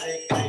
Krishna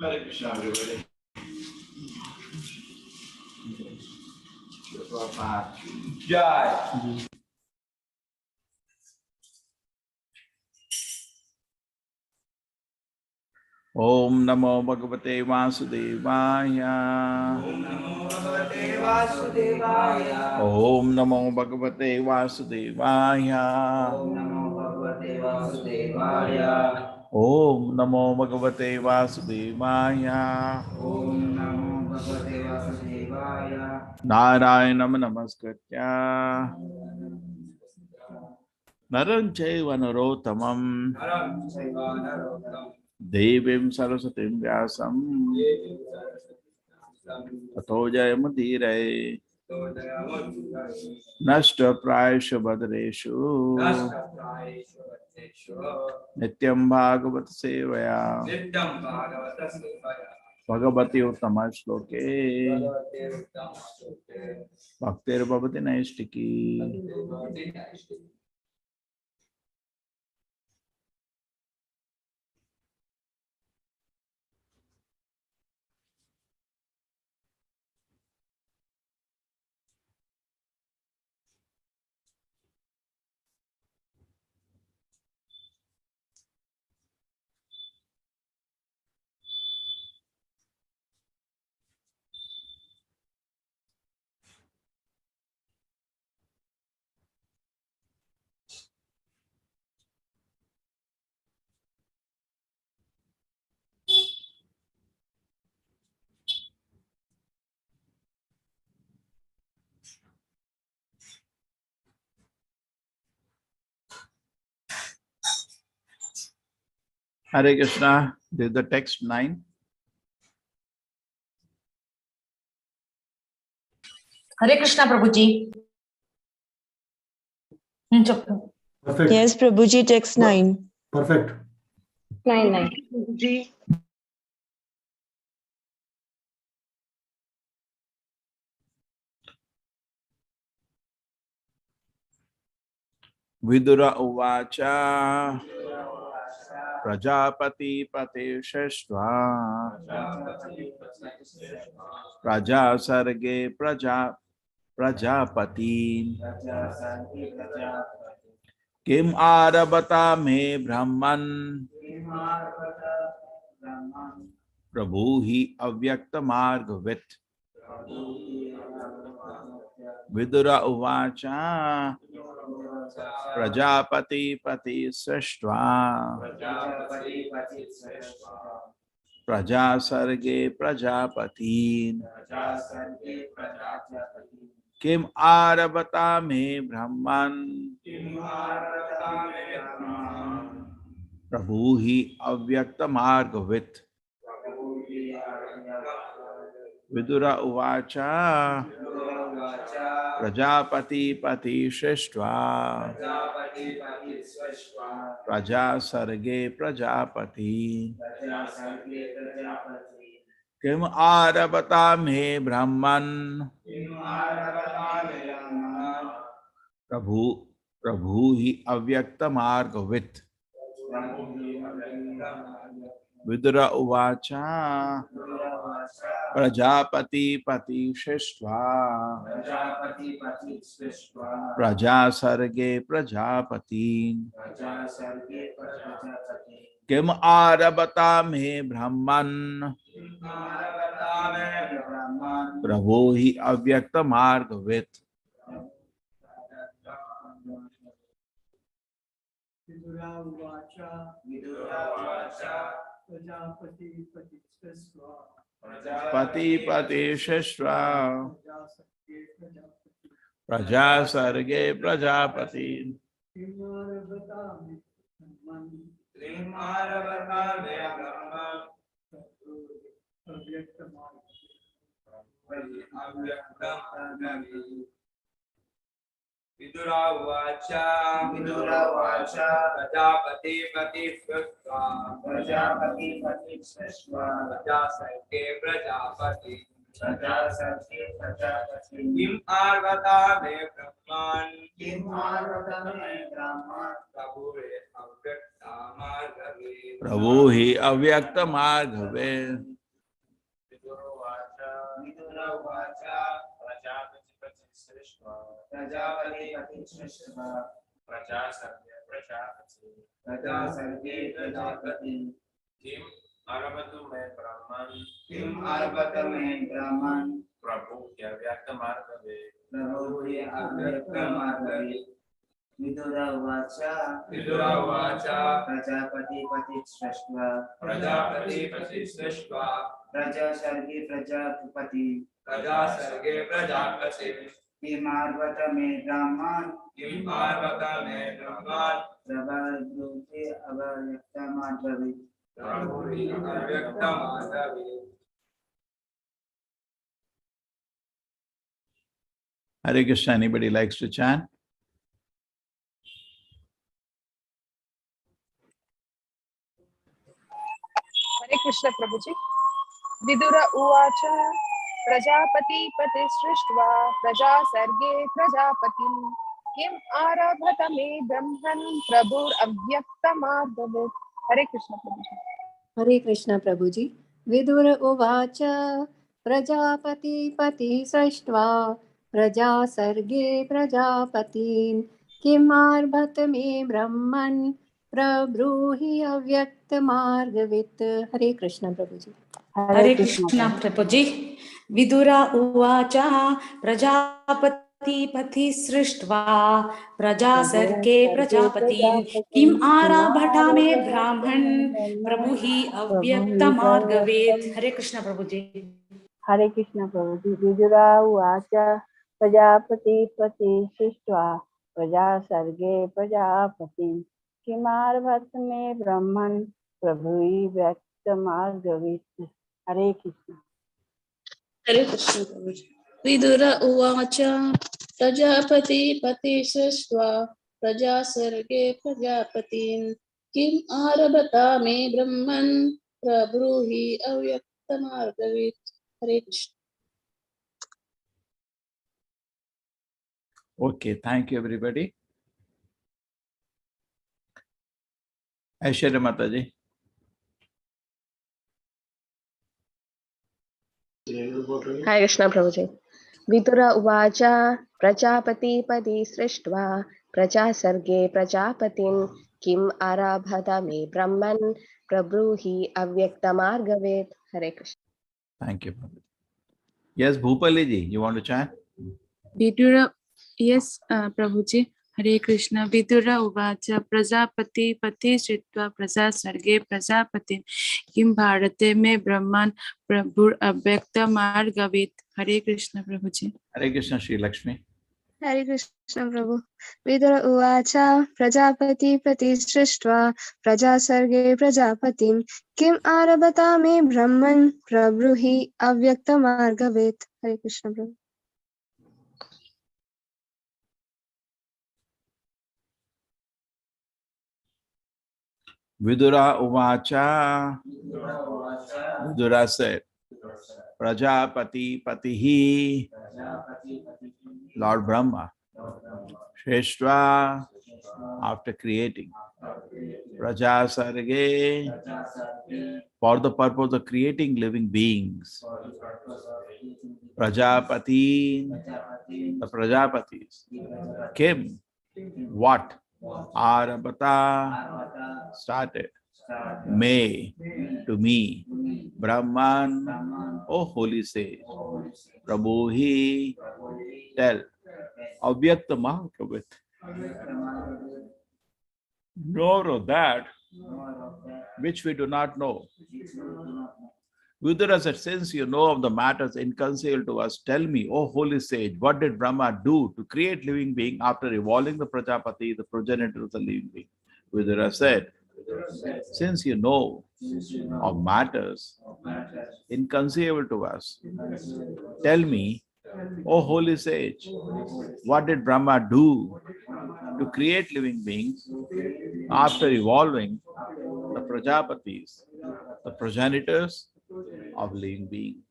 Hare Krishna, everybody. Jai. Om Namo Bhagavate Vasudevaya. Om Namo Bhagavate Vasudevaya. Om Namo Bhagavate Vasudevaya. Om Namo Bhagavate Vasudevaya. Om Namo Bhagavate Vasudevaya. Om Namo Bhagavate Vasudevaya. Narayanam Namaskritya Naram Chaiva Narottamam Naram Chaiva Narottam. Devim Saraswatim Vyasam Tato Jayamudire Nashta Prayasha Bhadreshu Nityam Bhagavat Sevaya Bhagavati Uttama Shloke Bhaktir Bhavati Naistiki. Hare Krishna, this is the text 9. Hare Krishna, Prabhuji. Perfect. Yes, Prabhuji, text 9. Perfect. 9. Vidura uvacha Prajapati Patisheshva Praja Sarge Prajapati Kim Arabata me Brahman Prabhu hi avyakta margavit Vidura uvacha Prajapati Pati Srishtva Praja Sarge Prajapati Kim Arabata me Brahman Prabhu hi avyakta margavit Vidura uvacha Prajapati Pati Srishtva Praja Sarge Prajapati Kim Arabata me Brahman Prabhu hi avyakta margavit Vidura uvacha Prajapati Pati Srishtva Praja Sarge Prajapati Kim Arabata me Brahman Prabhu hi avyakta margavit Vidura Vacha Prajapati Pati Srishtva Pati Srishtva Praja Sarge Prajapati Vidura Vacha Prajapati Pati Srishtva Praja Sarge Prajapati Kim Arvata me Brahman Prabhu hi avyakta margave Vidura Vacha Prajapati Pati Srishtva Praja Sarge Prajapati Kim Arvata me Brahman Prabhu hi avyakta margave Vidura Vacha Prajapati Pati Srishtva Praja Sarge Prajapati Kim Arvata me Brahman Prabhu hi avyakta margave Hare Krishna, anybody likes to chant? Hare Krishna Prabhuji. Vidura Uvacha Prajapati Pati Srishtva Praja Sarge Prajapati Kim Arabhata me Brahman Prabhur Avyakta Margavit. Hare Krishna Prabhuji. Hare Krishna Prabhuji. Vidura Uvacha Prajapati Pati Srishtva Praja Sarge Prajapati Kimarbhat me Brahman Prabruhi Avyakta Margavit. Hare Krishna Prabhuji. Hare Krishna Prabhuji. Vidura Uvacha Prajapati Pati Srishtva Praja Sarge Prajapatin Kim Arabhata me Brahman Prabhuhi Avyakta Margavet. Hare Krishna Prabhuji. Hare Krishna Prabhuji. Vidura Uvacha Prajapati Pati Srishtva Praja Sarge Prajapati Kimarvat me Brahman Prabhui Vyakta Margavit. Hare Krishna. Hare Krishna Prabhuji. Vidura Uvacha Prajapati Pati Srishtva प्रजासर्गे प्रजापतिं किम् आरभता मे ब्रह्मन् प्रब्रूहि अव्यक्तमार्गवित् हरे Krishna Okay, thank you everybody. Aishwarya Mataji. Hare Krishna Prabhuji. Vidura uvacha prajapati padi srishtva prajasarge prajapatim kim arabhata me brahman prabruhi avyaktamargavet. Hare Krishna. Thank you. Yes, Bhupali ji, you want to chant? Vidura, yes, Prabhuji. Hare Krishna. Vidura uvacha prajapati pati sritva praja sarge prajapati kim bharate me brahman prabhur abhyakta margavit. Hare Krishna Prabhuji. Hare Krishna, Shri Lakshmi. Hare Krishna Prabhu. Vidura uvacha prajapati pati srishtva prajasarge prajapatim kim arabhata me brahman prabruhi avyakta margavet. Hare Krishna Prabhu. Vidura uvacha. Vidura said, Prajapati Patihi, Lord Brahma, Shrestha, after creating, Prajasarge, for the purpose of creating living beings, Prajapati, the Prajapatis, Kim, what, Arabhata, started, May, to me, Brahman, O holy sage, Prabhuhi, tell, Avyakta Mahakavit, nor of that which we do not know. Vidura said, since you know of the matters inconceivable to us, tell me, O holy sage, what did Brahma do to create living being after evolving the Prajapati, the progenitor of the living being? Vidura said, since you know of matters inconceivable to us, tell me, O holy sage, what did Brahma do to create living beings after evolving the Prajapatis, the progenitors of living beings?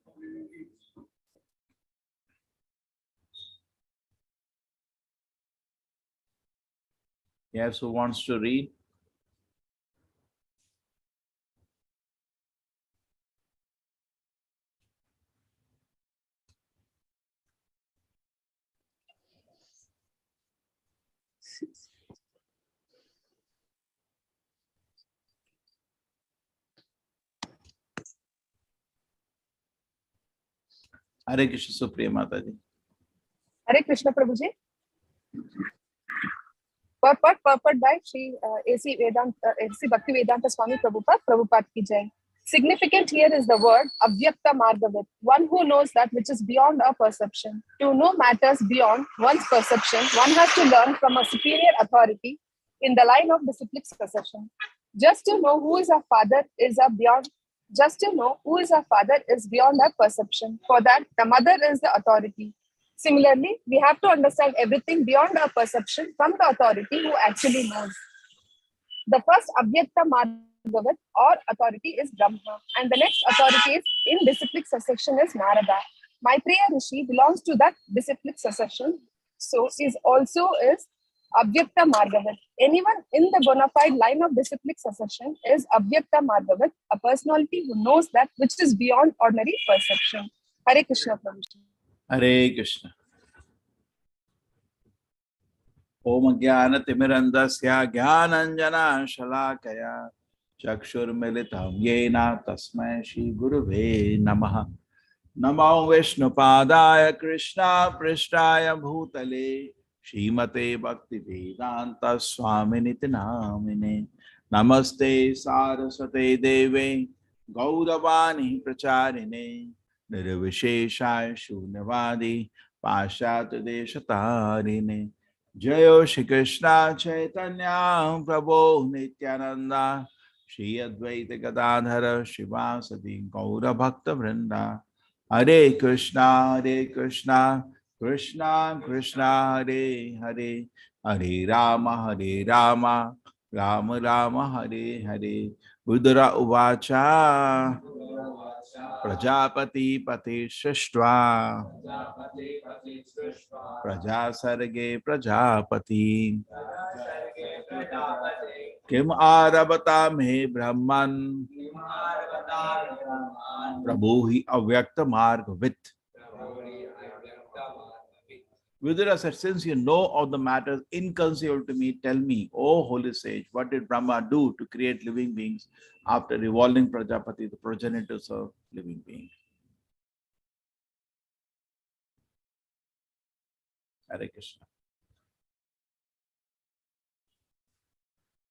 Yes, who wants to read? Hare Krishna, Supriya Mataji. Hare Krishna Prabhuji. Purport by Sri A.C. Bhakti Vedanta Swami Prabhupada ki jai. Significant here is the word Avyakta Margavit, one who knows that which is beyond our perception. To know matters beyond one's perception, one has to learn from a superior authority in the line of disciplic succession. Just to know who is our father is beyond our perception. For that, the mother is the authority. Similarly, we have to understand everything beyond our perception from the authority who actually knows. The first Avyakta Margavat or authority is Brahma, and the next authority is in disciplic succession is Narada. Maitreya Rishi belongs to that disciplic succession, so is Avyakta Margavat. Anyone in the bona fide line of disciplic succession is Avyakta Margavat, a personality who knows that which is beyond ordinary perception. Hare Krishna Prabhuji. Hare Krishna. Om Jnana Timirandasya Jnananjana Shalakaya Chakshurmilitam Yena Tasmai Shri Guruve Namaha. Namo Vishnu Padaya Krishna Prishtaya Bhutale Shrimate Bhakti Vedanta Swaminiti Namine. Namaste Saraswate Deve Gauravani Pracharine Nirvisheshaya Shunyavadi Pashat Deshatarine. Jayo Shri Krishna Chaitanya Prabhu Nityananda Shri Advaita Gadadhara Shivasati Gaura Bhakta Vrinda. Hare Krishna Krishna Krishna Hare Hare Hare Rama, Hare Rama, Rama Rama, Hare Hare. Vidura Uvacha Prajapati Pati Srishtva Praja Sarge Prajapati Kim Arabata Me Brahman Prabhuhi Avyakta Margavit. Vidura said, since you know of the matters inconceivable to me, tell me, O holy sage, what did Brahma do to create living beings after evolving Prajapati, the progenitors of living beings? Hare Krishna.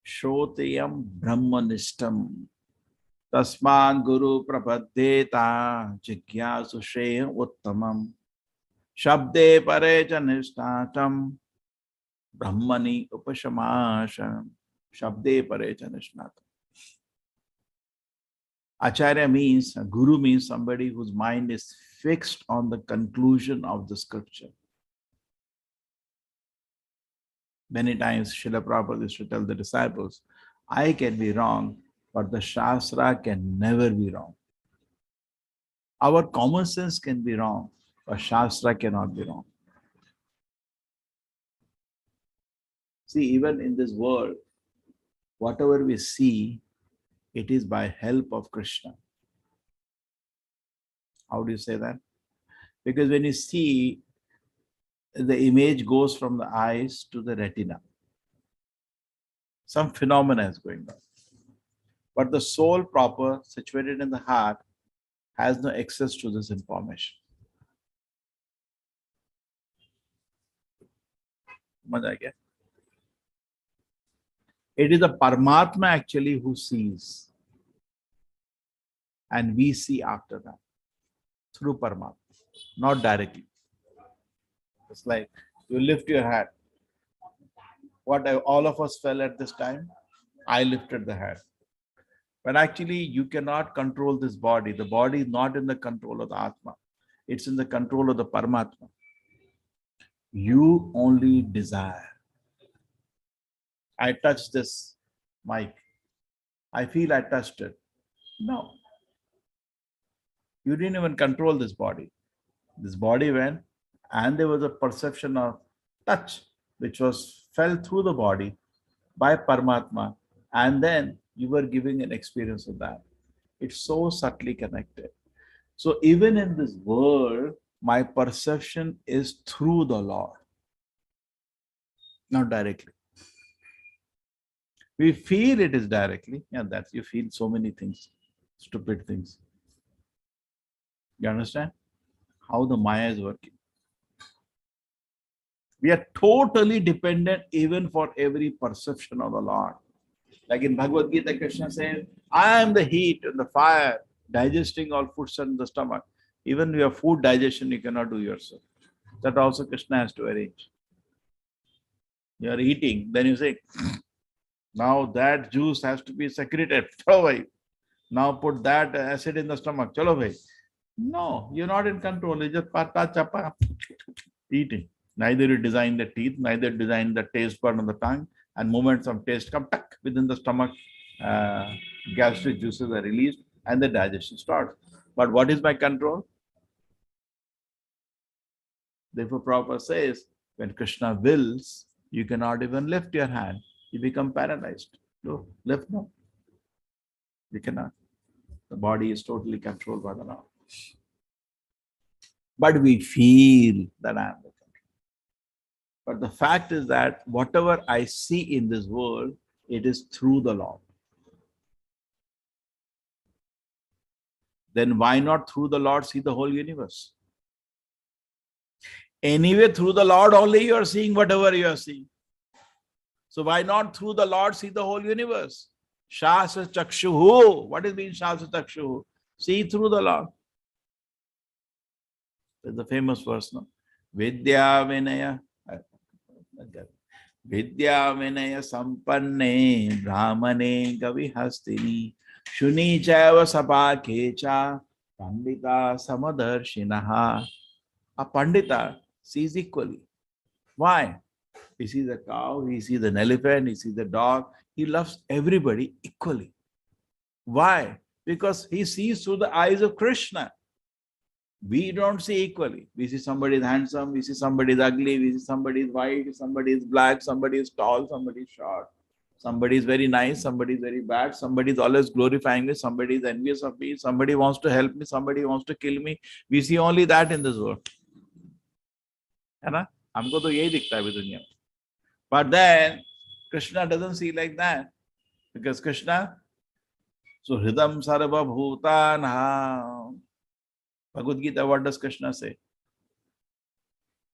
Shrotayam Brahmanishtam Tasman Guru Prapaddeta Jigyasu Shreyam Uttamam Shabde Pare Janishnatam Brahmani Upashamasham Shabde Pare Janishnatam. Acharya means, a guru means somebody whose mind is fixed on the conclusion of the scripture. Many times Srila Prabhupada used to tell the disciples, I can be wrong, but the Shastra can never be wrong. Our common sense can be wrong, but Shastra cannot be wrong. See, even in this world, whatever we see, it is by help of Krishna. How do you say that? Because when you see, the image goes from the eyes to the retina. Some phenomena is going on. But the soul proper, situated in the heart, has no access to this information. It is the Paramatma actually who sees. And we see after that. Through Paramatma. Not directly. It's like you lift your hand. What all of us fell at this time? I lifted the hand. But actually, you cannot control this body. The body is not in the control of the Atma. It's in the control of the Paramatma. You only desire. I touched this mic. I feel I touched it. No. You didn't even control this body. This body went, and there was a perception of touch, which was felt through the body by Paramatma, and then you were giving an experience of that. It's so subtly connected. So even in this world, my perception is through the Lord, not directly. We feel it is directly, and that's, you feel so many things, stupid things. You understand how the Maya is working? We are totally dependent even for every perception of the Lord. Like in Bhagavad Gita, Krishna says, I am the heat and the fire, digesting all foods in the stomach. Even your food digestion, you cannot do yourself. That also Krishna has to arrange. You are eating, then you say, now that juice has to be secreted. Chalo bhai. Now put that acid in the stomach. Chalo bhai. No, you're not in control. You just pata chapa eating. Neither you design the teeth, neither design the taste bud on the tongue, and moments of taste come tuck within the stomach. Gastric juices are released and the digestion starts. But what is my control? Therefore, Prabhupada says, when Krishna wills, you cannot even lift your hand. You become paralyzed. No, lift no. You cannot. The body is totally controlled by the Lord. But we feel that I am the control. But the fact is that whatever I see in this world, it is through the Lord. Then why not through the Lord see the whole universe? Anyway, through the Lord only you are seeing whatever you are seeing. So why not through the Lord see the whole universe? Shastra Chakshuhu. What is mean Shastra Chakshuhu? See through the Lord. There's the famous verse, no? Vidya Vinaya. Vidya Vinaya Sampanne Brahmane Gavi Hastini Shuni Chaiva Sabha Kecha Pandita Samadarshinaha. A Pandita sees equally. Why? He sees a cow, he sees an elephant, he sees a dog. He loves everybody equally. Why? Because he sees through the eyes of Krishna. We don't see equally. We see somebody is handsome, we see somebody is ugly, we see somebody is white, somebody is black, somebody is tall, somebody is short. Somebody is very nice, somebody is very bad, somebody is always glorifying me, somebody is envious of me, somebody wants to help me, somebody wants to kill me. We see only that in this world. है ना? हमको तो यही दिखता है दुनिया में. But then Krishna doesn't see like that, because Krishna, Suhridam Sarva Bhutanah. Bhagavad Gita, what does Krishna say?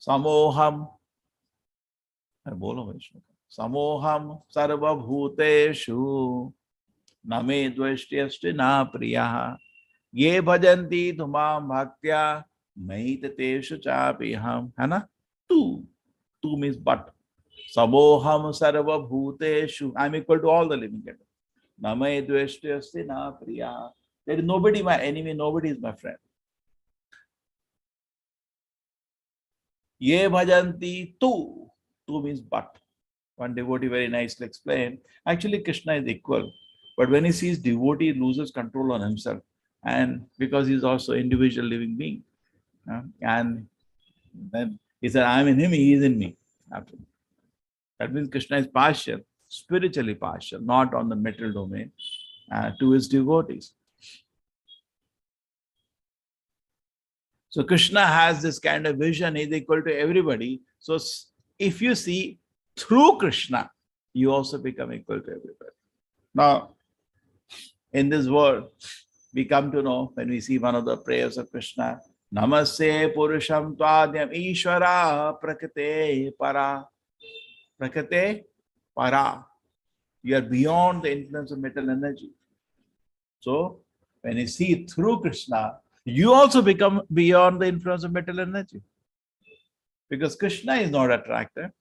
Samoham. Samoham Sarva Bhuteshu Name Dvashtyasti Na Priyaha Ye Bhajanti Tumam Bhaktya Maitateshu Chapiham. है ना? Tu means but. Samoham Sarva Bhuteshu. I'm equal to all the living entities. Name Dvashtyasti Na Priyaha. There is nobody my enemy, nobody is my friend. Ye bhajanti tu. Tu means but. One devotee very nicely explained, actually Krishna is equal. But when he sees devotee, he loses control on himself. And because he is also individual living being. And then he said, I am in him, he is in me. That means Krishna is partial, spiritually partial, not on the material domain, to his devotees. So Krishna has this kind of vision, he is equal to everybody. So if you see through Krishna, you also become equal to everybody. Now, in this world, we come to know, when we see one of the prayers of Krishna, Namaste Purusham Tvadyam Ishvara Prakate Para. Prakate Para. You are beyond the influence of mental energy. So, when you see through Krishna, you also become beyond the influence of mental energy. Because Krishna is not attractive.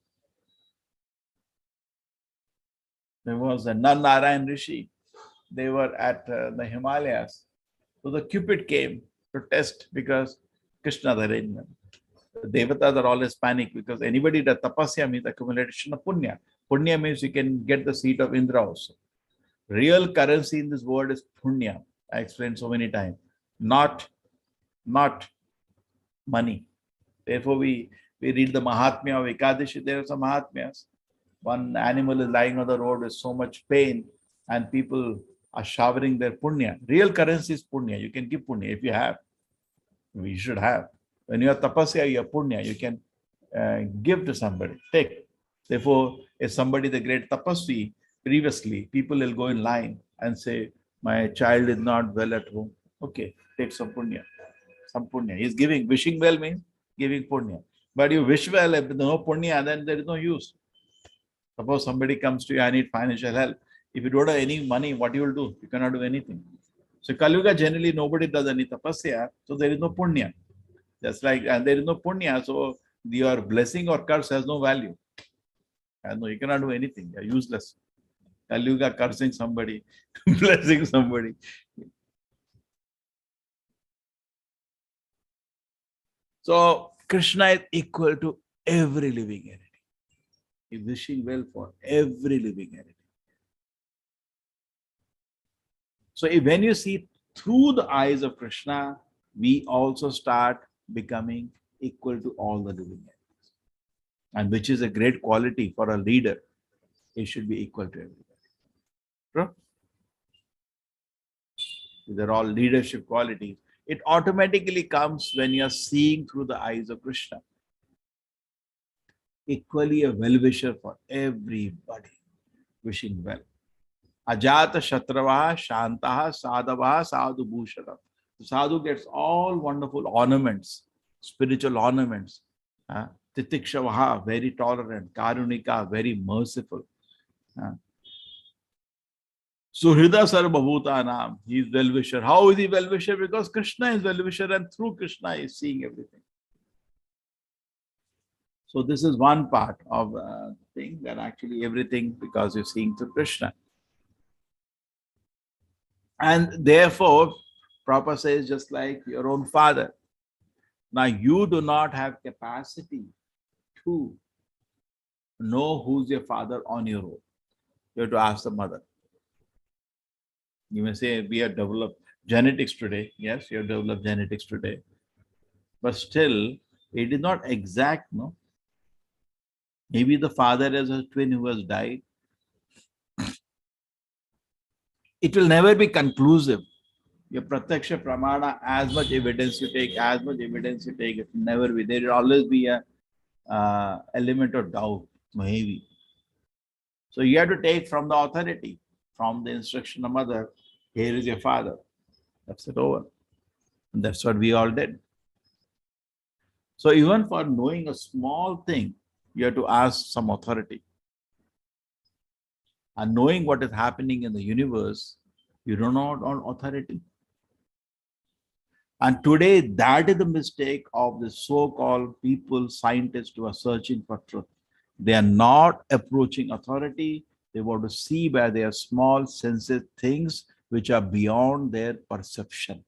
There was a Narayan Rishi. They were at the Himalayas. So the Cupid came to test, because Krishna's arrangement. The Devatas are always panic, because anybody that tapasya means accumulation of punya. Punya means you can get the seat of Indra also. Real currency in this world is punya. I explained so many times. Not money. Therefore, we read the Mahatmya of Ekadashi. There are some Mahatmyas. One animal is lying on the road with so much pain, and people are showering their punya. Real currency is punya. You can give punya if you have. We should have. When you are tapasya, you have punya. You can give to somebody. Take. Therefore, if somebody is a great tapasvi, previously, people will go in line and say, my child is not well at home. Okay, take some punya. Some punya. He is giving. Wishing well means giving punya. But you wish well, if there is no punya, then there is no use. Suppose somebody comes to you, I need financial help. If you don't have any money, what you will do? You cannot do anything. So Kalyuga, generally nobody does any tapasya, so there is no punya. Just like, and there is no punya, so your blessing or curse has no value. And no, you cannot do anything. You are useless. Kalyuga cursing somebody, blessing somebody. So Krishna is equal to every living entity. He is wishing well for every living entity. So when you see through the eyes of Krishna, we also start becoming equal to all the living entities. And which is a great quality for a leader. He should be equal to everybody. True? These are all leadership qualities. It automatically comes when you are seeing through the eyes of Krishna. Equally a well-wisher for everybody, wishing well. Ajata Shatravaha Shantaha Sadavaha Sadhu Bhushana. The sadhu gets all wonderful ornaments, spiritual ornaments. Titikshavaha, very tolerant. Karunika, very merciful. Suhrida Sarvabhutanam, he is well-wisher. How is he well-wisher? Because Krishna is well-wisher, and through Krishna he is seeing everything. So this is one part of the thing, that actually everything, because you're seeing through Krishna. And therefore, Prabhupada says, just like your own father. Now you do not have capacity to know who's your father on your own. You have to ask the mother. You may say, we have developed genetics today. Yes, you have developed genetics today. But still, it is not exact, no? Maybe the father is a twin who has died. It will never be conclusive. Your pratyaksha pramana, as much evidence you take, it will never be. There will always be a element of doubt, maybe. So you have to take from the authority, from the instruction of mother, here is your father. That's it over. And that's what we all did. So even for knowing a small thing, you have to ask some authority. And knowing what is happening in the universe, you don't know on authority. And today, that is the mistake of the so-called people, scientists who are searching for truth. They are not approaching authority. They want to see by their small senses things which are beyond their perception.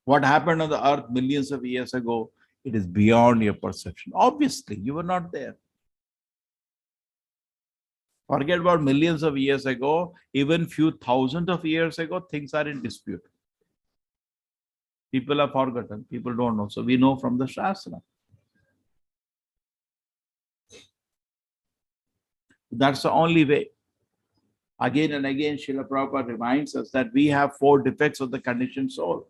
What happened on the earth millions of years ago, it is beyond your perception. Obviously, you were not there. Forget about millions of years ago, even few thousands of years ago, things are in dispute. People have forgotten, people don't know. So we know from the Shastra. That's the only way. Again and again, Srila Prabhupada reminds us that we have 4 defects of the conditioned soul.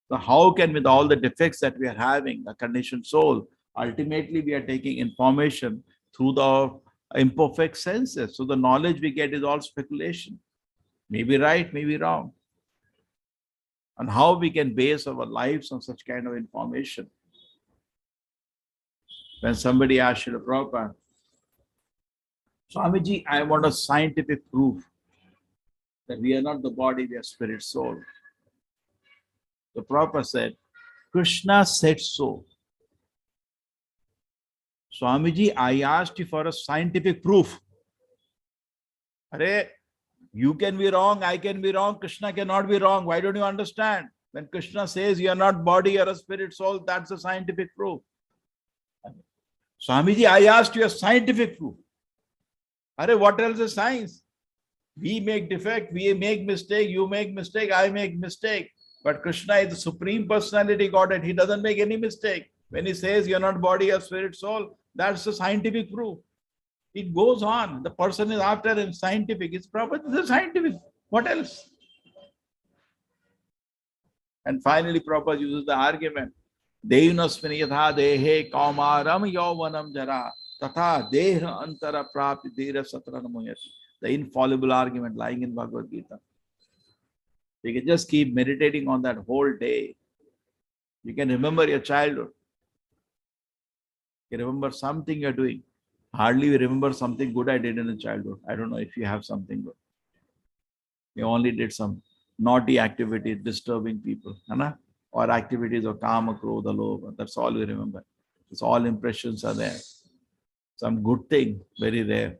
So how can, with all the defects that we are having, a conditioned soul, ultimately we are taking information through the imperfect senses. So the knowledge we get is all speculation. Maybe right, maybe wrong. And how we can base our lives on such kind of information. When somebody asked Srila Prabhupada, Swamiji, I want a scientific proof that we are not the body, we are spirit soul. The Prabhupada said, Krishna said so. Swamiji, I asked you for a scientific proof. Arey, you can be wrong, I can be wrong, Krishna cannot be wrong. Why don't you understand? When Krishna says you are not body, you are a spirit soul, that's a scientific proof. Swamiji, I asked you a scientific proof. Arey, what else is science? We make defect, we make mistake, you make mistake, I make mistake. But Krishna is the Supreme Personality Godhead. He doesn't make any mistake. When he says you're not body or spirit soul, that's the scientific proof. It goes on. The person is after in scientific. It's proper. It's a scientific. What else? And finally, Prabhupada uses the argument. Devinasmini yatha dehe kaumaram yauvanam jara tatha deha antara prapti dhira satrana moyati. The infallible argument lying in Bhagavad Gita. You can just keep meditating on that whole day. You can remember your childhood. You remember something you're doing. Hardly you remember something good I did in the childhood. I don't know if you have something good. You only did some naughty activities, disturbing people. Or activities of kama, krodha, lobha. That's all you remember. It's all impressions are there. Some good thing, very rare.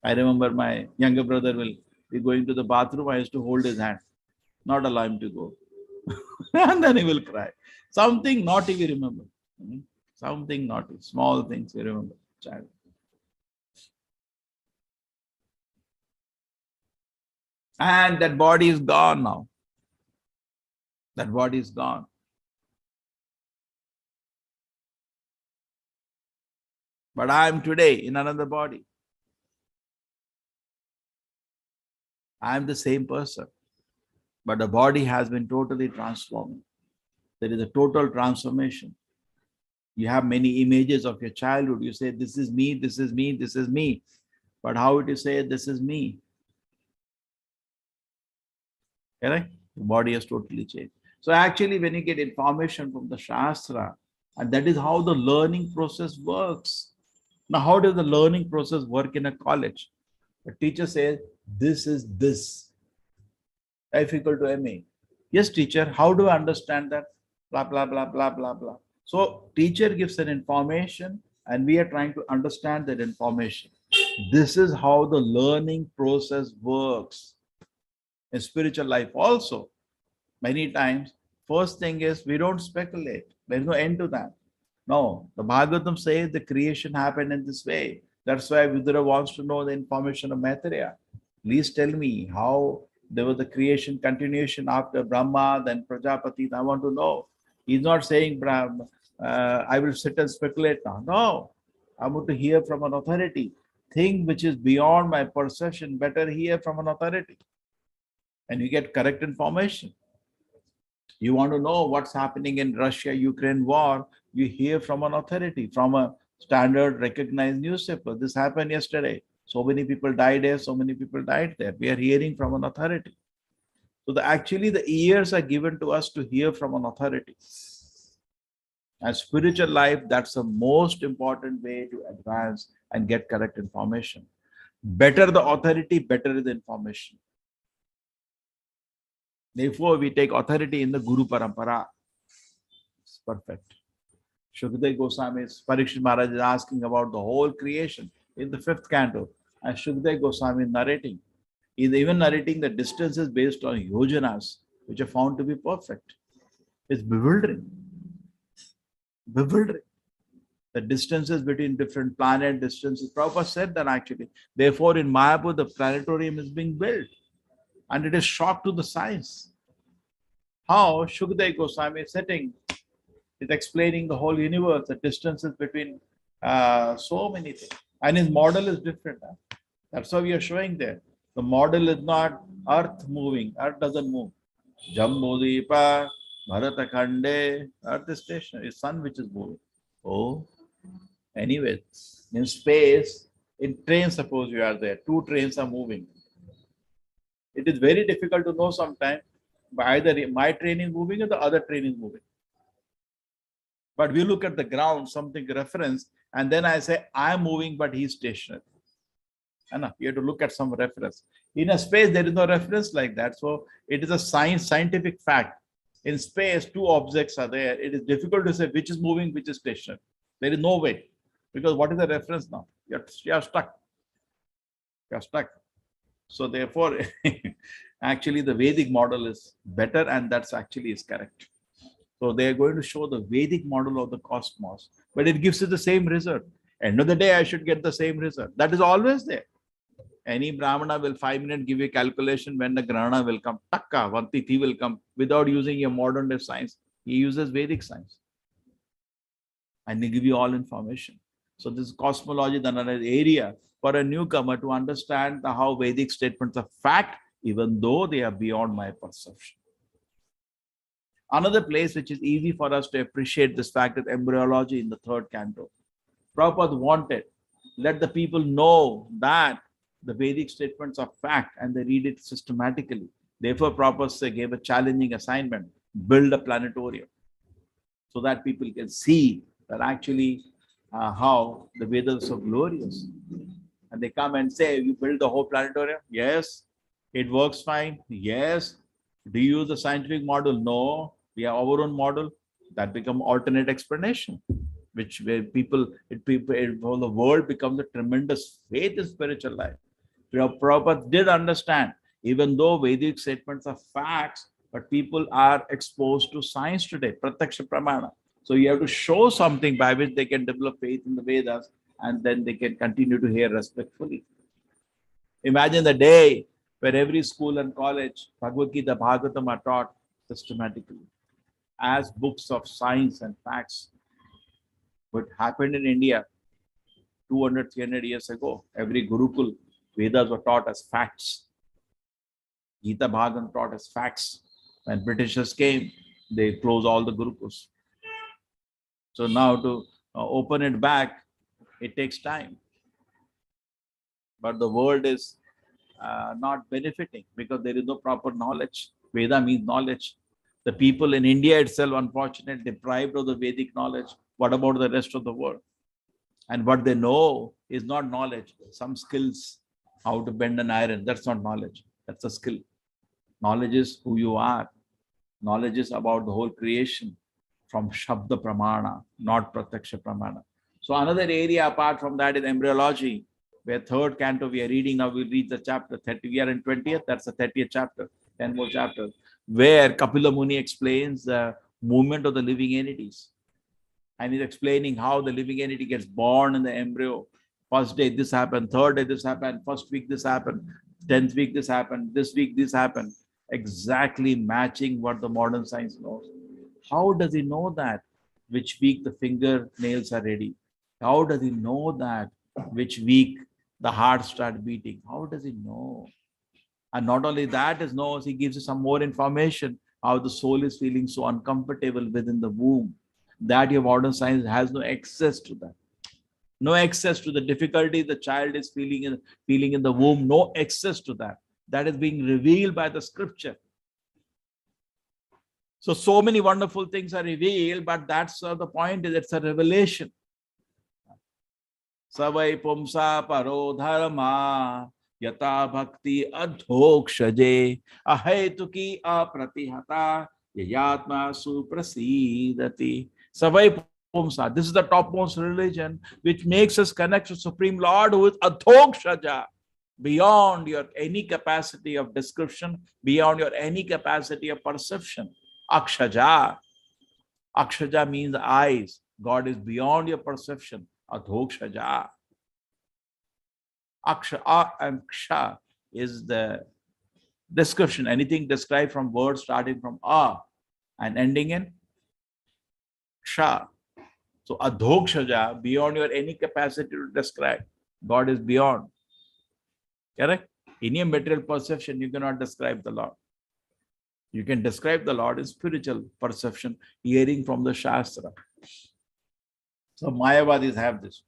I remember my younger brother will be going to the bathroom. I used to hold his hand, not allow him to go. And then he will cry. Something naughty we remember. Something naughty, small things we remember. Child. And that body is gone now. That body is gone. But I am today in another body. I am the same person. But the body has been totally transformed. There is a total transformation. You have many images of your childhood. You say, this is me, this is me, this is me. But how would you say, this is me? Correct? The body has totally changed. So actually, when you get information from the Shastra, and that is how the learning process works. Now, how does the learning process work in a college? The teacher says, this is this. F equal to MA. Yes, teacher, how do I understand that? Blah, blah, blah, blah, blah, blah. So teacher gives an information and we are trying to understand that information. This is how the learning process works. In spiritual life also, many times First thing is, we don't speculate. There's no end to that. No, the Bhagavatam says the creation happened in this way. That's why Vidura wants to know the information of Maitreya. Please tell me how there was the creation continuation after Brahma, then Prajapati. I want to know. He's not saying, I will sit and speculate now. No, I want to hear from an authority. Thing which is beyond my perception, better hear from an authority. And you get correct information. You want to know what's happening in Russia-Ukraine war, you hear from an authority, from a standard recognized newspaper. This happened yesterday. So many people died here, so many people died there. We are hearing from an authority. So actually the ears are given to us to hear from an authority. And spiritual life, that's the most important way to advance and get correct information. Better the authority, better the information. Therefore, we take authority in the Guru Parampara. It's perfect. Shukadeva Goswami's Parikshit Maharaj is asking about the whole creation in the 5th canto. And Shukadeva Goswami is narrating. He is even narrating the distances based on yojanas, which are found to be perfect. It's bewildering. Bewildering. The distances between different planet distances. Prabhupada said that actually. Therefore, in Mayapur, the planetarium is being built. And it is shock to the science. How Shukadeva Goswami is sitting, is explaining the whole universe, the distances between so many things. And his model is different. That's how we are showing there. The model is not earth moving. Earth doesn't move. Jambudipa, Bharatakande, earth is stationary. It's sun which is moving. Oh, anyway, in space, in train, suppose you are there, 2 trains are moving. It is very difficult to know sometimes either my train is moving or the other train is moving. But we look at the ground, something reference, and then I say, I'm moving, but he's stationary. And you have to look at some reference. In a space, there is no reference like that. So it is a scientific fact. In space, 2 objects are there. It is difficult to say which is moving, which is stationary. There is no way. Because what is the reference now? You are stuck. You are stuck. So therefore, actually the Vedic model is better, and that's actually is correct. So they are going to show the Vedic model of the cosmos, but it gives you the same result. End of the day, I should get the same result. That is always there. Any Brahmana will 5 minutes give you a calculation when the Grahana will come, Takka, one Tithi will come without using your modern day science. He uses Vedic science. And they give you all information. So this cosmology is another area for a newcomer to understand how Vedic statements are fact, even though they are beyond my perception. Another place which is easy for us to appreciate this fact is embryology in the 3rd canto. Prabhupada wanted, let the people know that the Vedic statements are fact and they read it systematically. Therefore, Prabhupada gave a challenging assignment, build a planetarium, so that people can see that actually how the Vedas are so glorious. And they come and say, you build the whole planetarium? Yes. It works fine? Yes. Do you use the scientific model? No. We have our own model. That becomes alternate explanation, where the world becomes a tremendous faith in spiritual life. Prabhupada did understand, even though Vedic statements are facts, but people are exposed to science today, Pratyaksha Pramana. So you have to show something by which they can develop faith in the Vedas, and then they can continue to hear respectfully. Imagine the day where every school and college, Bhagavad Gita, Bhagavatam are taught systematically as books of science and facts. What happened in India 200, 300 years ago, every Gurukul, Vedas were taught as facts. Gita Bhagavatam taught as facts. When Britishers came, they closed all the Gurukuls. So now to open it back, it takes time. But the world is not benefiting because there is no proper knowledge. Veda means knowledge. The people in India itself, unfortunately, deprived of the Vedic knowledge. What about the rest of the world? And what they know is not knowledge. Some skills, how to bend an iron, that's not knowledge. That's a skill. Knowledge is who you are. Knowledge is about the whole creation from Shabda Pramana, not Pratyaksha Pramana. So another area apart from that is embryology, where 3rd canto we are reading now. We'll read the chapter 30. We are in 20th, that's the 30th chapter, 10 more chapters. where Kapila Muni explains the movement of the living entities. And he's explaining how the living entity gets born in the embryo. First day this happened, third day this happened, first week this happened, 10th week this happened, this week this happened. Exactly matching what the modern science knows. How does he know that? Which week the fingernails are ready? How does he know that? Which week the heart starts beating? How does he know? And not only that is knows, he gives you some more information how the soul is feeling so uncomfortable within the womb. That your modern science has no access to that. No access to the difficulty the child is feeling in the womb. No access to that. That is being revealed by the scripture. So many wonderful things are revealed, but that's the point is it's a revelation. Savai pumsa paro dharma yata bhakti adhokshaje ahetuki apratihata yayatma suprasidati. Savai pumsa. This is the topmost religion which makes us connect to Supreme Lord who is adhokshaja, beyond your any capacity of description, beyond your any capacity of perception. Akshaja. Akshaja means eyes. God is beyond your perception. Adhokshaja. Aksha, A and Ksha is the description. Anything described from words starting from A and ending in Ksha. So Adhokshaja, beyond your any capacity to describe. God is beyond. Correct? In your material perception, you cannot describe the Lord. You can describe the Lord in spiritual perception, hearing from the Shastra. So Mayavadis have this.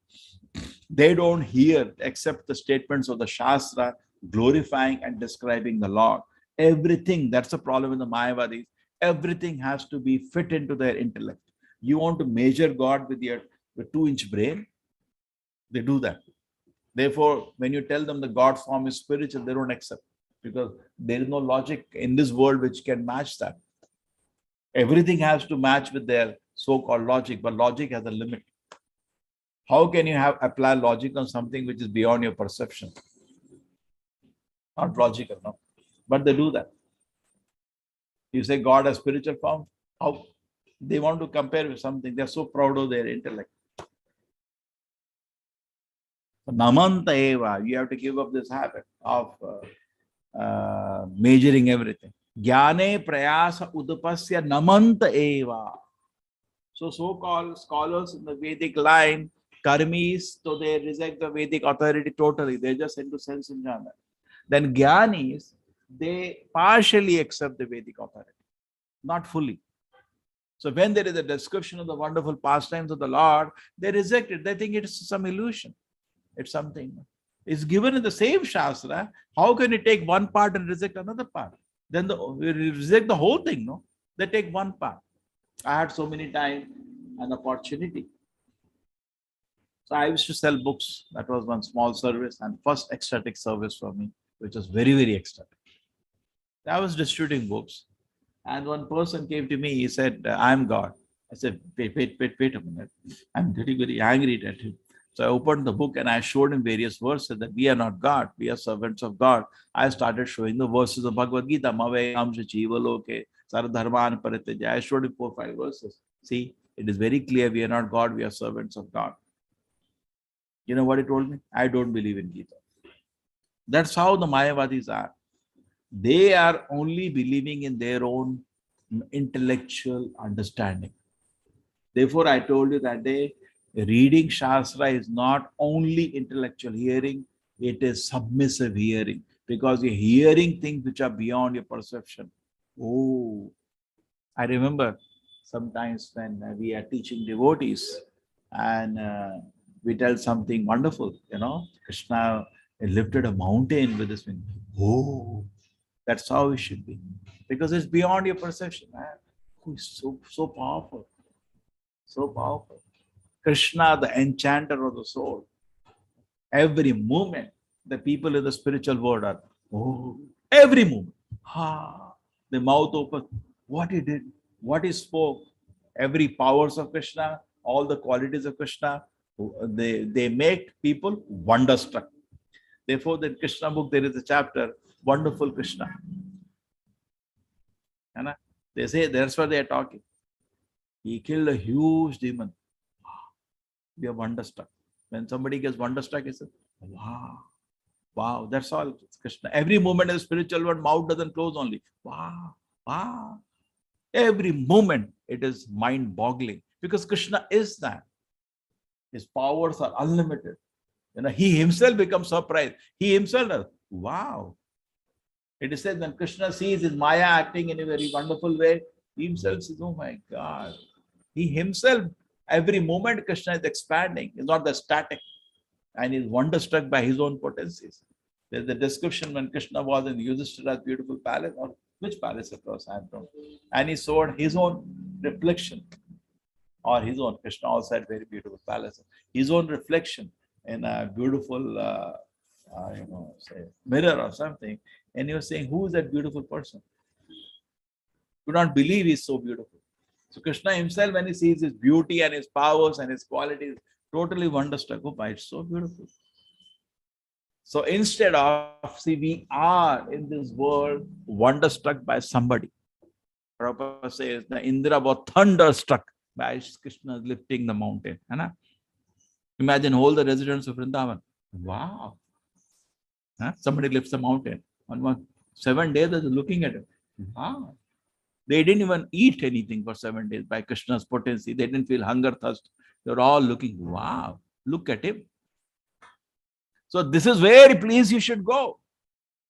They don't hear except the statements of the Shastra glorifying and describing the Lord. Everything, that's the problem with the Mayavadis. Everything has to be fit into their intellect. You want to measure God with your 2-inch brain? They do that. Therefore, when you tell them the God form is spiritual, they don't accept. Because there is no logic in this world which can match that. Everything has to match with their so-called logic, but logic has a limit. How can you apply logic on something which is beyond your perception? Not logical, no. But they do that. You say God has spiritual form. How? They want to compare with something. They're so proud of their intellect. Namanta eva. You have to give up this habit of measuring everything. Jnane prayasa udapasya namanta eva. So-called scholars in the Vedic line, karmis, so they reject the Vedic authority totally. They're just into sense enjoyment. Then Gyanis, they partially accept the Vedic authority, not fully. So when there is a description of the wonderful pastimes of the Lord, they reject it. They think it's some illusion. It's something. It's given in the same Shastra. How can you take one part and reject another part? Then we reject the whole thing, no? They take one part. I had so many times an opportunity. So I used to sell books. That was one small service and first ecstatic service for me, which was very, very ecstatic. I was distributing books. And one person came to me, he said, I'm God. I said, wait a minute. I'm very, very angry at him. So I opened the book and I showed him various verses that we are not God, we are servants of God. I started showing the verses of Bhagavad Gita. I showed him 4 or 5 verses. See, it is very clear we are not God, we are servants of God. You know what he told me? I don't believe in Gita. That's how the Mayavadis are. They are only believing in their own intellectual understanding. Therefore, I told you that day, reading Shastra is not only intellectual hearing, it is submissive hearing. Because you're hearing things which are beyond your perception. Oh, I remember sometimes when we are teaching devotees and we tell something wonderful, you know, Krishna lifted a mountain with this thing. Oh, that's how it should be. Because it's beyond your perception. Man. Oh, it's so powerful. So powerful. Krishna, the enchanter of the soul. Every moment, the people in the spiritual world are, oh, every moment. The mouth open. What he did, what he spoke, every powers of Krishna, all the qualities of Krishna, they make people wonderstruck. Therefore, in Krishna book, there is a chapter, Wonderful Krishna. And they say that's what they are talking. He killed a huge demon. We are wonderstruck. When somebody gets wonderstruck, he says, wow, wow, that's all. It's Krishna. Every moment in the spiritual world, mouth doesn't close only. Wow, wow. Every moment it is mind-boggling because Krishna is that. His powers are unlimited. He himself becomes surprised. He himself does. Wow. It is said when Krishna sees his Maya acting in a very wonderful way, he himself says, oh my God. He himself, every moment Krishna is expanding. He's not the static. And he's wonderstruck by his own potencies. There's the description when Krishna was in Yudhishthira's beautiful palace, or which palace it was, I don't know. And he saw his own reflection, or his own, Krishna also had very beautiful palace, his own reflection in a beautiful, say mirror or something. And he was saying, who is that beautiful person? Do not believe he's so beautiful. So Krishna himself, when he sees his beauty and his powers and his qualities, totally wonderstruck. Oh, it's so beautiful. So instead of, see, we are in this world wonderstruck by somebody. Prabhupada says the Indra was thunderstruck by Krishna lifting the mountain. Imagine all the residents of Vrindavan. Wow. Somebody lifts the mountain. 7 days they're looking at it. Wow. They didn't even eat anything for 7 days by Krishna's potency. They didn't feel hunger, thirst. They were all looking, wow, look at him. So this is very place you should go.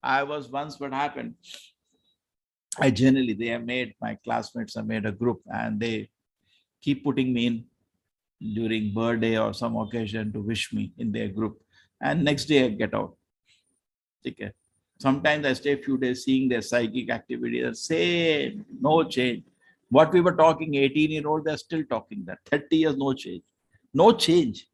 I was once, what happened, my classmates have made a group and they keep putting me in during birthday or some occasion to wish me in their group. And next day I get out. Okay. Sometimes I stay a few days seeing their psychic activity. The same, no change. What we were talking, 18-year-old, they're still talking that. 30 years, no change. No change.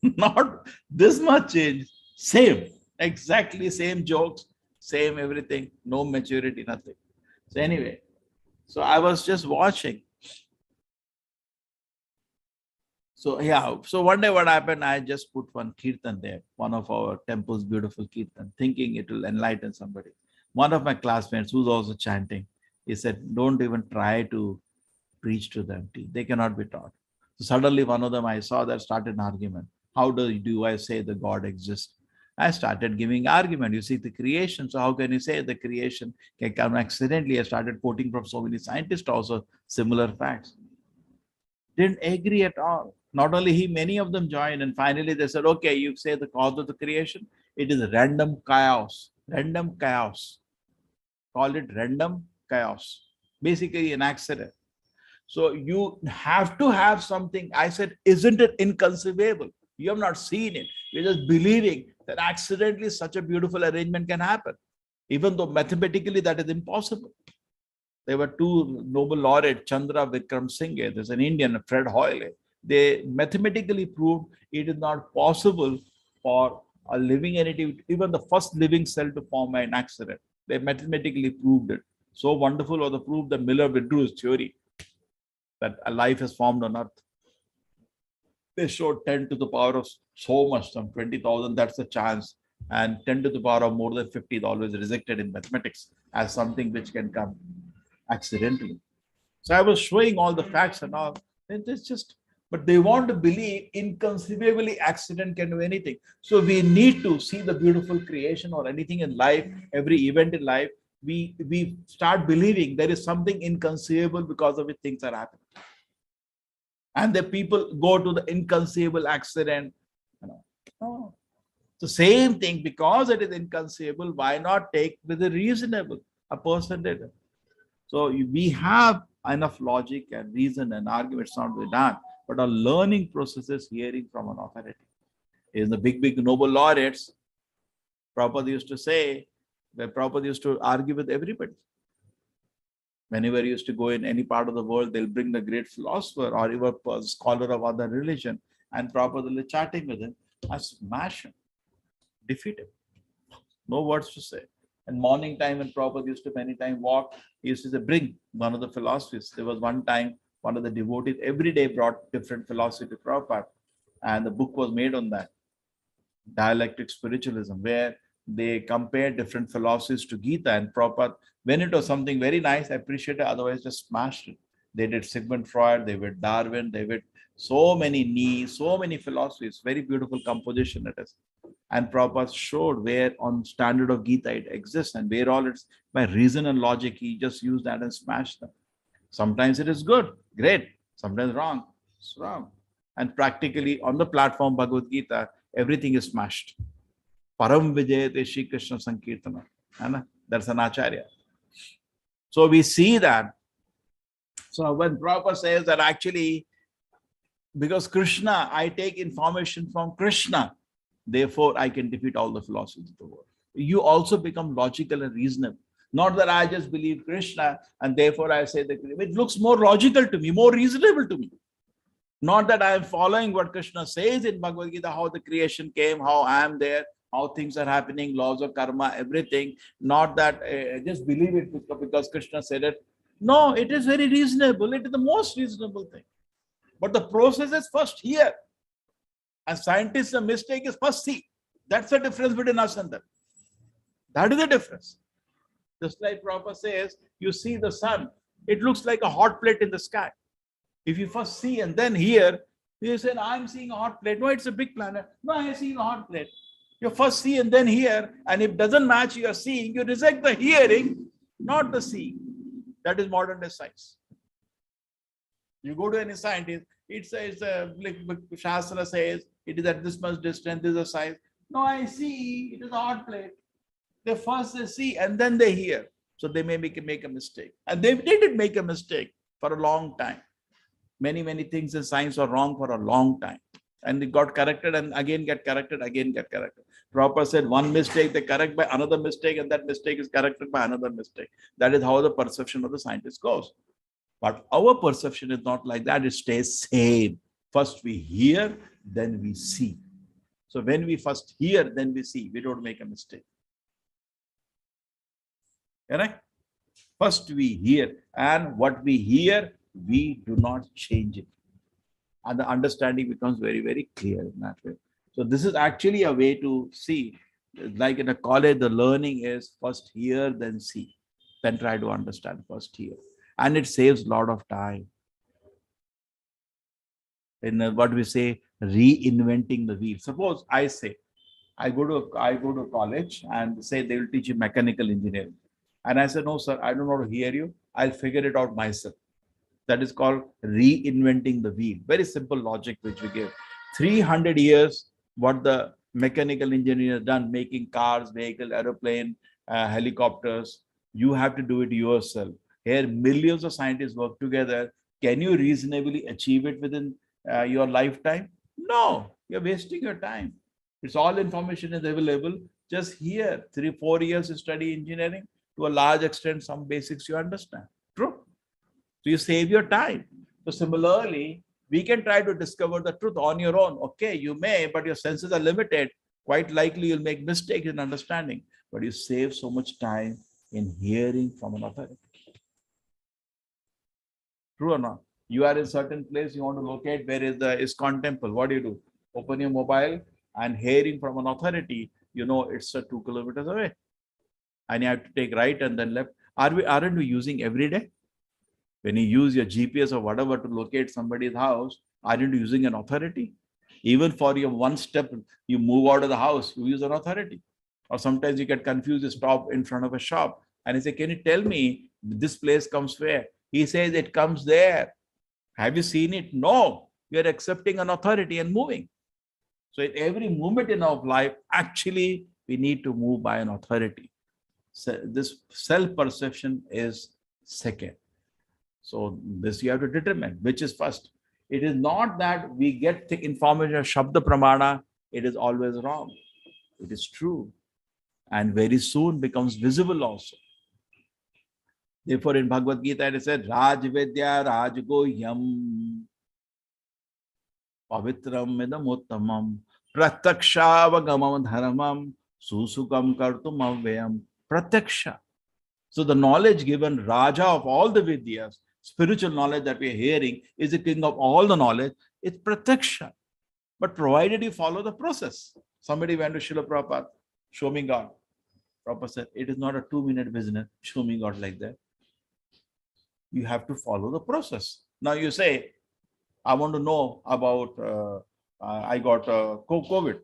Not this much change. Same. Exactly same jokes, same everything. No maturity, nothing. So anyway, so I was just watching. So yeah, so one day what happened, I just put one kirtan there, one of our temple's beautiful kirtan, thinking it will enlighten somebody. One of my classmates who's also chanting, he said, don't even try to preach to them. They cannot be taught. So suddenly one of them I saw that started an argument. How do I say the God exists? I started giving argument. You see the creation. So how can you say the creation can come accidentally? I started quoting from so many scientists also similar facts. Didn't agree at all. Not only he, many of them joined, and finally they said, okay, you say the cause of the creation, it is random chaos. Random chaos. Call it random chaos. Basically an accident. So you have to have something. I said, isn't it inconceivable? You have not seen it. You're just believing that accidentally such a beautiful arrangement can happen. Even though mathematically that is impossible. There were two Nobel laureates, Chandra Vikram Singh, there's an Indian, Fred Hoyle. They mathematically proved it is not possible for a living entity, even the first living cell, to form by an accident. They mathematically proved it. So wonderful was the proof that Miller withdrew his theory that a life is formed on Earth. They showed 10 to the power of so much, some 20,000, that's the chance. And 10 to the power of more than 50 is always rejected in mathematics as something which can come accidentally. So I was showing all the facts and all. It's just, but they want to believe inconceivably accident can do anything. So we need to see the beautiful creation or anything in life, every event in life. We start believing there is something inconceivable because of which things are happening. And the people go to the inconceivable accident. Oh. The same thing, because it is inconceivable, why not take with the reasonable? A person did it. So we have enough logic and reason and arguments not to be done, but our learning process is hearing from an authority. In the big Nobel laureates, Prabhupada used to say, that Prabhupada used to argue with everybody. Whenever he used to go in any part of the world, they'll bring the great philosopher or even a scholar of other religion, and Prabhupada will be chatting with him. I smash him, defeat him. No words to say. And morning time when Prabhupada used to many times walk, he used to say, bring one of the philosophies. There was one time, one of the devotees every day brought different philosophy to Prabhupada. And the book was made on that. Dialectic spiritualism, where they compared different philosophies to Gita, and Prabhupada, when it was something very nice, I appreciate it, otherwise just smashed it. They did Sigmund Freud, they did Darwin, they did so many so many philosophies, very beautiful composition it is. And Prabhupada showed where on standard of Gita it exists and where all it's by reason and logic, he just used that and smashed them. Sometimes it is good, great. Sometimes wrong, it's wrong. And practically on the platform Bhagavad Gita, everything is smashed. Param Vijayate Shri Krishna Sankirtana. That's an Acharya. So we see that. So when Prabhupada says that actually, because Krishna, I take information from Krishna, therefore I can defeat all the philosophies of the world. You also become logical and reasonable. Not that I just believe Krishna and therefore I say that it looks more logical to me, more reasonable to me. Not that I am following what Krishna says in Bhagavad Gita, how the creation came, how I am there, how things are happening, laws of karma, everything. Not that I just believe it because Krishna said it. No, it is very reasonable. It is the most reasonable thing. But the process is first here. As scientists, the mistake is first see. That's the difference between us and them. That is the difference. Just like Prabhupada says, you see the sun, it looks like a hot plate in the sky. If you first see and then hear, you say, I'm seeing a hot plate. No, it's a big planet. No, I see a hot plate. You first see and then hear, and if it doesn't match your seeing, you reject the hearing, not the seeing. That is modern day science. You go to any scientist, it says, like Shastra says, it is at this much distance, this is a size. No, I see, it is a hot plate. They first they see and then they hear. So they may make a mistake. And they did make a mistake for a long time. Many things in science are wrong for a long time. And they got corrected and again get corrected, again get corrected. Prabhupada said one mistake, they correct by another mistake, and that mistake is corrected by another mistake. That is how the perception of the scientist goes. But our perception is not like that. It stays same. First we hear, then we see. So when we first hear, then we see. We don't make a mistake. Correct? First we hear, and what we hear, we do not change it. And the understanding becomes very clear in that way. So this is actually a way to see. Like in a college, the learning is first hear, then see. Then try to understand, first hear. And it saves a lot of time. In what we say, reinventing the wheel. Suppose I say, I go to college and say they will teach you mechanical engineering. And I say, no, sir, I don't want to hear you. I'll figure it out myself. That is called reinventing the wheel. Very simple logic which we give. 300 years, what the mechanical engineer has done, making cars, vehicles, aeroplane, helicopters, you have to do it yourself. Here, millions of scientists work together. Can you reasonably achieve it within your lifetime? No, you're wasting your time. It's all information is available. Just here, 3-4 years to study engineering. To a large extent, some basics you understand. True. So you save your time. So similarly, we can try to discover the truth on your own. Okay, you may, but your senses are limited. Quite likely you'll make mistakes in understanding, but you save so much time in hearing from an authority. True or not? You are in certain place, you want to locate where is the ISKCON temple. What do? Open your mobile and hearing from an authority, you know it's 2 kilometers away. And you have to take right and then left. Aren't we using every day? When you use your GPS or whatever to locate somebody's house, aren't you using an authority? Even for your one step, you move out of the house, you use an authority. Or sometimes you get confused, you stop in front of a shop and you say, can you tell me this place comes where? He says it comes there. Have you seen it? No. You're accepting an authority and moving. So in every moment in our life, actually, we need to move by an authority. So this self-perception is second. So this you have to determine which is first. It is not that we get the information of Shabda Pramana, it is always wrong. It is true. And very soon becomes visible also. Therefore in Bhagavad Gita it said, Raj Vidya Rajgohyam Pavitram Idamuttamam Pratyakshavagamam Dharmam Susukam Kartum Avyam Pratyaksha. So the knowledge given Raja of all the Vidyas, spiritual knowledge that we are hearing, is the king of all the knowledge. It's Pratyaksha. But provided you follow the process. Somebody went to Srila Prabhupada. Show me God. Prabhupada said, it is not a 2-minute business. Show me God like that. You have to follow the process. Now you say, I want to know about, I got COVID.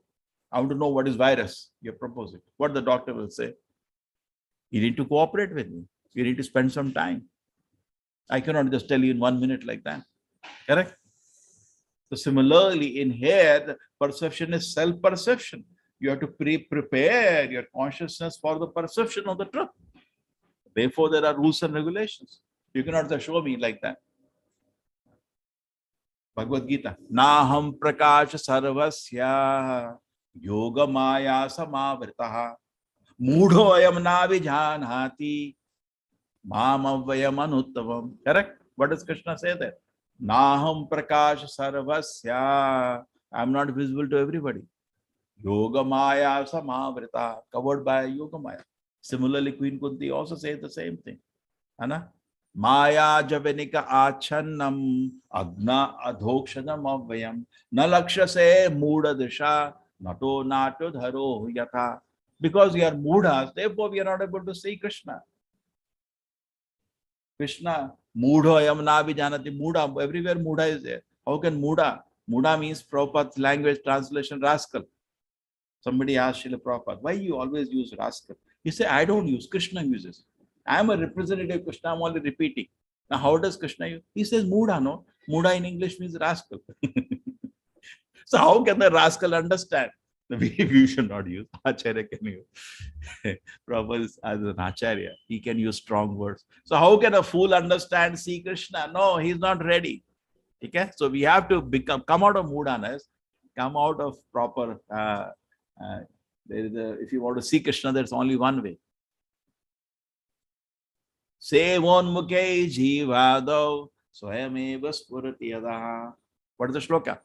I want to know what is virus. You propose it. What the doctor will say? You need to cooperate with me. You need to spend some time. I cannot just tell you in 1 minute like that. Correct? So similarly, in here, the perception is self-perception. You have to prepare your consciousness for the perception of the truth. Therefore, there are rules and regulations. You cannot just show me like that. Bhagavad Gita. Naham prakash sarvasya yoga maya samavritaha mudho ayam navijhanhati mam avyam anuttavam. Correct? What does Krishna say there? Naham prakash sarvasya. I am not visible to everybody. Yoga maya samavrita, covered by yoga maya. Similarly, Queen Kunti also says the same thing. Anna? Maya javanika achannam agna adhokshadam avyam nalakshase muda disha nato nato dharo yatha. Because we are mudas, therefore we are not able to see Krishna. Krishna, mudha ayam navi janati, muda, everywhere muda is there. How can muda? Muda means Prabhupada's language translation, rascal. Somebody asked Srila Prabhupada, why you always use rascal? He said, I don't use, Krishna uses. I am a representative of Krishna, I'm only repeating. Now, how does Krishna use? He says muda, no? Muda in English means rascal. So how can the rascal understand? We should not use. Acharya can use. Prabhupada is as an Acharya, he can use strong words. So how can a fool understand, see Krishna? No, he's not ready. Okay? So we have to come out of mudaness, come out of proper, if you want to see Krishna, there's only one way. Sevon mukhe jivado swayameva spurati yadaha. What is the shloka?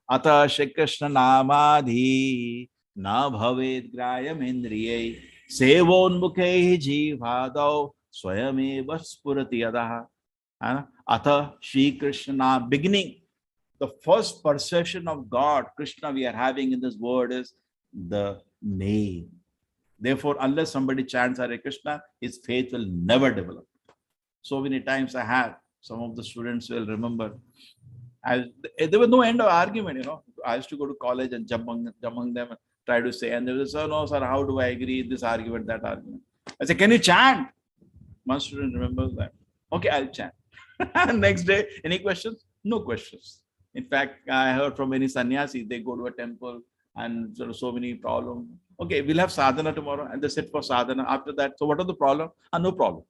Ata Shri Krishna namadhi na bhaved grayam indriyai sevon mukhe jivado swayameva spurati yadaha. Ata Shri Krishna, beginning. The first perception of God, Krishna, we are having in this word is the name. Therefore, unless somebody chants Hare Krishna, his faith will never develop. So many times I had, some of the students will remember, there was no end of argument, I used to go to college and jump among them and try to say, and they would say, oh, no, sir, how do I agree this argument, that argument? I said, can you chant? One student remembers that. Okay, I'll chant. Next day, any questions? No questions. In fact, I heard from many sannyasis, they go to a temple and there are so many problems. Okay, we'll have sadhana tomorrow, and they sit for sadhana. After that, so what are the problem? No problem.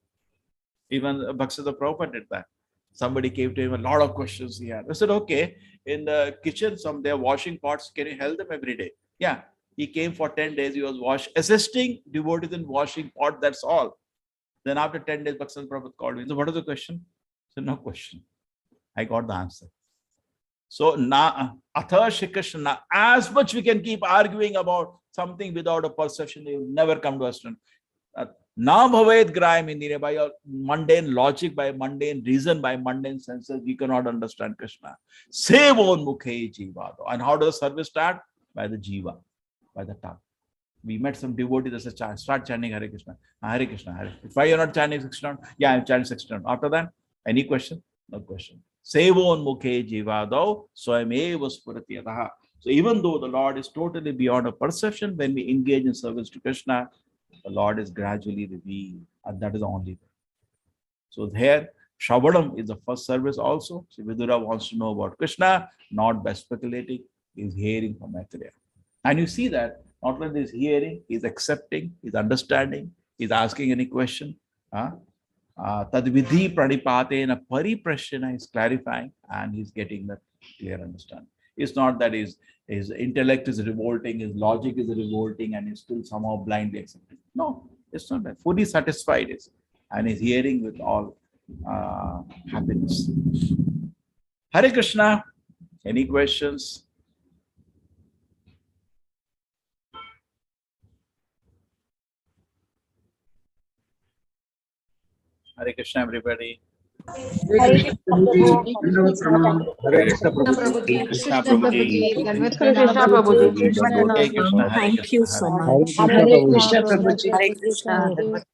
Even Bhaksada Prabhupada did that. Somebody came to him, a lot of questions he had. I said, okay, in the kitchen, they're washing pots. Can you help them every day? Yeah. He came for 10 days. He was assisting devotees in washing pot. That's all. Then after 10 days, Bhaksada Prabhupada called me. So what is the question? I said, no question. I got the answer. So, Atha Shri Krishna, as much we can keep arguing about something without a perception, they will never come to us. Na bhaved grayam indriya, by your mundane logic, by mundane reason, by mundane senses, we cannot understand Krishna. Sevon mukhe jivado. And how does the service start? By the jiva, by the tongue. We met some devotees that said, start chanting Hare Krishna. Hare Krishna, Hare Krishna. Why you're not chanting 6 rounds? Yeah, I'm chanting 6 rounds. After that, any question? No question. Sevon mukhe jivado swayameva spurati yadaha. So even though the Lord is totally beyond a perception, when we engage in service to Krishna, the Lord is gradually revealed, and that is the only way. So here, Shravanam is the first service also. So Vidura wants to know about Krishna, not by speculating, he's hearing from Maitreya. And you see that not only is hearing, he's accepting, he's understanding, he's asking any question. Tadvidhi pranipatena pariprashana is clarifying, and he's getting that clear understanding. It's not that his intellect is revolting, his logic is revolting, and he's still somehow blindly accepting. No, it's not that. Fully satisfied is, and he's hearing with all happiness. Hare Krishna. Any questions? Hare Krishna, everybody. Hare Krishna Prabhu. Hare Krishna Prabhuji. Hare Krishna Prabhuji. Krishna Prabhuji. Okay, Krishna. Hare Thank you Krishna. so Hare much. Hare Hare Krishna Krishna Prabhu. Prabhu. Hare Krishna.